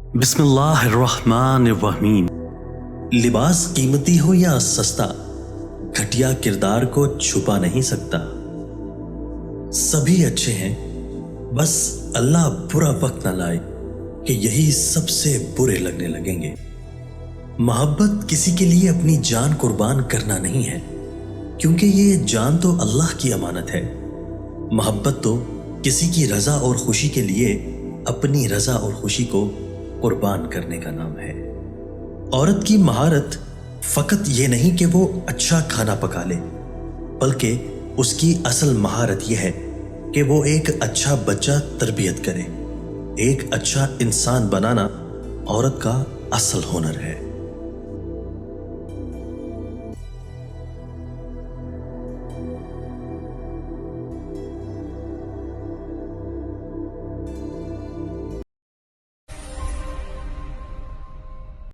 बिस्मिल्लाह अर्रहमान अर्रहीम। लिबास कीमती हो या सस्ता, घटिया किरदार को छुपा नहीं सकता। सभी अच्छे हैं, बस अल्लाह बुरा वक्त न लाए कि यही सबसे बुरे लगने लगेंगे। मोहब्बत किसी के लिए अपनी जान कुर्बान करना नहीं है, क्योंकि ये जान तो अल्लाह की अमानत है। मोहब्बत तो किसी की रजा और खुशी के लिए अपनी रजा और खुशी को कुर्बान करने का नाम है। औरत की महारत फकत ये नहीं कि वो अच्छा खाना पका ले, बल्कि उसकी असल महारत यह है कि वो एक अच्छा बच्चा तरबियत करे। एक अच्छा इंसान बनाना औरत का असल हुनर है।